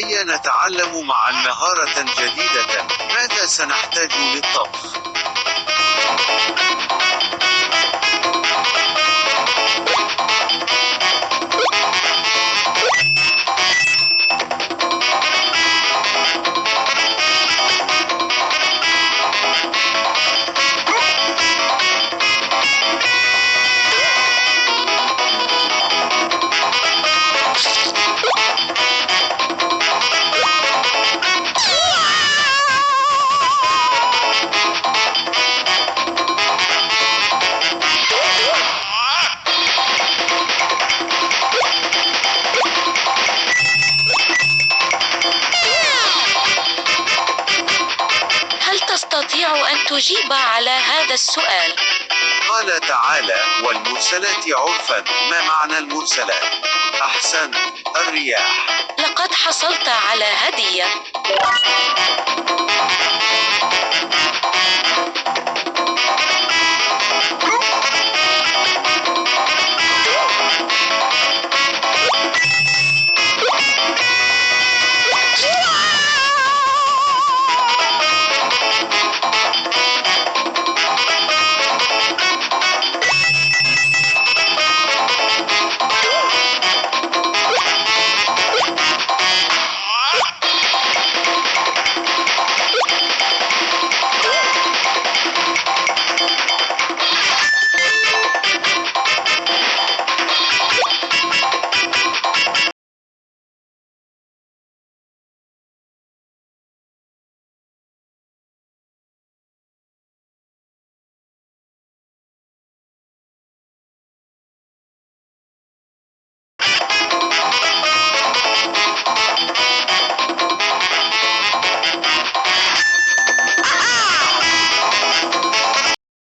هيا نتعلم معا مهارة جديدة. ماذا سنحتاج للطبخ؟ تستطيع أن تجيب على هذا السؤال؟ قال تعالى: والمرسلات عرفا. ما معنى المرسلات؟ أحسنت، الرياح. لقد حصلت على هدية.